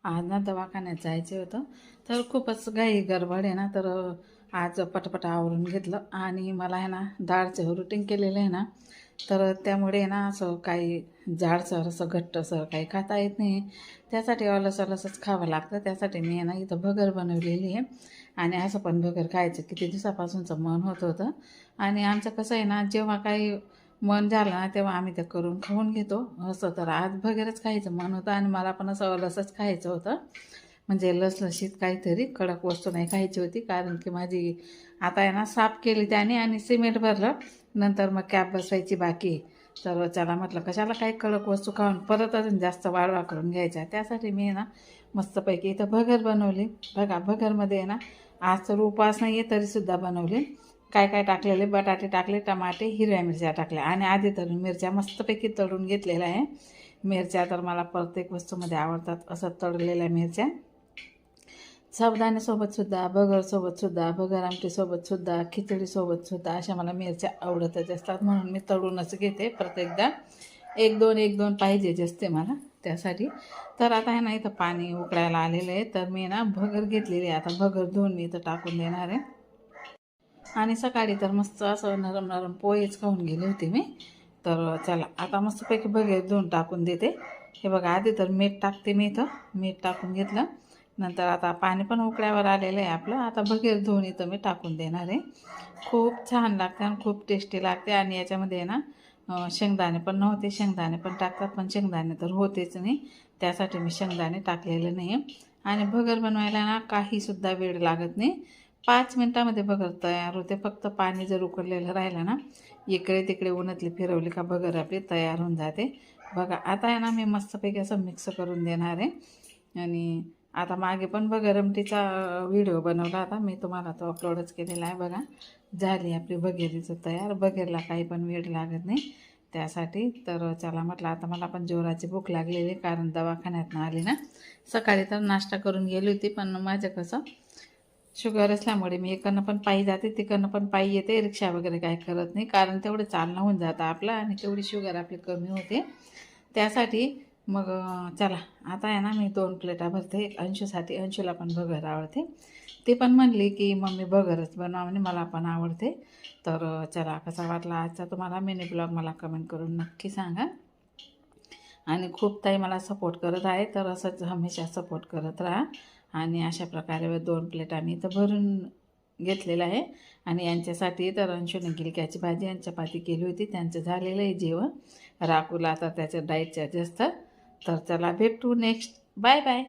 आज ना दवाखान्यात जायचं होतं. तर खूपच घाई गडबड आहे ना, तर आज पटापट आवरून घेतलं आणि मला आहे ना डाळचं रुटीन केलेलं आहे ना, तर त्यामुळे आहे ना असं काही जाडसर असं घट्टसर काही खाता येत नाही. त्यासाठी अलसं खावं लागतं. त्यासाठी मी आहे ना इथं भगर बनवलेली आहे आणि असं पण भगर खायचं किती दिवसापासूनचं मन होत होतं. आणि आमचं कसं आहे ना, जेव्हा काही मन झालं ना तेव्हा आम्ही ते करून खाऊन घेतो. असं तर आज भगरच खायचं मन होतं आणि मला पण असं अलसंच खायचं होतं. म्हणजे लसलशीत काहीतरी कडक वस्तू नाही खायची होती, कारण की माझी आता आहे ना साफ केली त्याने आणि सिमेंट भरलं. नंतर मग कॅप बसवायची बाकी आहे. तर चला म्हटलं कशाला काही कडक वस्तू खाऊन परत अजून जास्त वाढवा करून घ्यायचा. त्यासाठी मी आहे ना मस्तपैकी इथं भगर बनवली. बघा भगरमध्ये आहे ना आज तर उपवास नाही आहे तरीसुद्धा बनवली. काय काय टाकलेले, बटाटे टाकले, टमाटे, हिरव्या मिरच्या टाकल्या आणि आधी तर मिरच्या मस्तपैकी तळून घेतलेल्या आहे. मिरच्या तर मला प्रत्येक वस्तूमध्ये आवडतात, असं तळलेल्या मिरच्या. साबुदाण्यासोबतसुद्धा, भगरसोबतसुद्धा, भगर आमटीसोबतसुद्धा, खिचडीसोबतसुद्धा अशा मला मिरच्या आवडतच असतात, म्हणून मी तळूनच घेते प्रत्येकदा. एक दोन पाहिजेच असते मला त्यासाठी. तर आता आहे ना इथं पाणी उकळायला आलेलं आहे, तर मी ना भगर घेतलेली आहे. आता भगर धुवून मी इथं टाकून देणार आहे. आणि सकाळी तर मस्त असं नरम नरम पोहेच खाऊन गेले होते मी. तर चला आता मस्तपैकी भगर धुवून टाकून देते. हे बघा आधी तर मीठ टाकते मी इथं. मीठ टाकून घेतलं. नंतर आता पाणी पण उकळ्यावर आलेलं आहे आपलं. आता भगर धुवून इथं मी टाकून देणार आहे. खूप छान लागते आणि खूप टेस्टी लागते. आणि याच्यामध्ये आहे ना शेंगदाणे पण नव्हते, शेंगदाणे पण टाकतात, पण शेंगदाणे तर होतेच नाही. त्यासाठी मी शेंगदाणे टाकलेले नाही आहे. आणि भगर बनवायला ना काहीसुद्धा वेळ लागत नाही. 5 मिनटामध्ये भगर तयार होते. फक्त पाणी जर उकळलेलं राहिलं ना, इकडे तिकडे उन्हातली फिरवली का भगर आपली तयार होऊन जाते. बघा आता आहे ना मी मस्तपैकी असं मिक्स करून देणार आहे. आणि आता मागे पण भगर आमटीचा व्हिडिओ बनवला होता मी, तुम्हाला तो अपलोडच केलेला आहे. बघा झाली आपली भगेरीचं तयार. भगेरला काही पण वेळ लागत नाही त्यासाठी. तर चला म्हटलं आता मला पण जोराची भूक लागलेली, कारण दवाखान्यातनं आली ना. सकाळी तर नाश्ता करून गेली होती, पण माझं कसं शुगर असल्यामुळे मी इकडनं पण पायी जाते, तिकडनं पण पायी येते. रिक्षा वगैरे काय करत नाही, कारण तेवढं चालणं होऊन जातं आपलं आणि तेवढी शुगर आपली कमी होते. त्यासाठी मग चला आता आहे ना मी 2 प्लेटा भरते. एक अंशूसाठी, अंशूला पण भगर आवडते. ती पण म्हणली की मम्मी भगरच बनवा म्हणे, मला पण आवडते. तर चला कसा वाटला आजचा तुम्हाला मिनी ब्लॉग मला कमेंट करून नक्की सांगा. आणि खूप ताई मला सपोर्ट करत आहे, तर असंच हमेशा सपोर्ट करत राहा. आणि अशा प्रकारे 2 प्लेट आम्ही इथं भरून घेतलेलं आहे. आणि यांच्यासाठी तर अंशूने गिलक्याची भाजी आणि चपाती केली होती. त्यांचं झालेलं आहे जेवण. राखूला आता त्याचं डाएट चार्ज असतं. तर चला भेटू नेक्स्ट. Bye bye.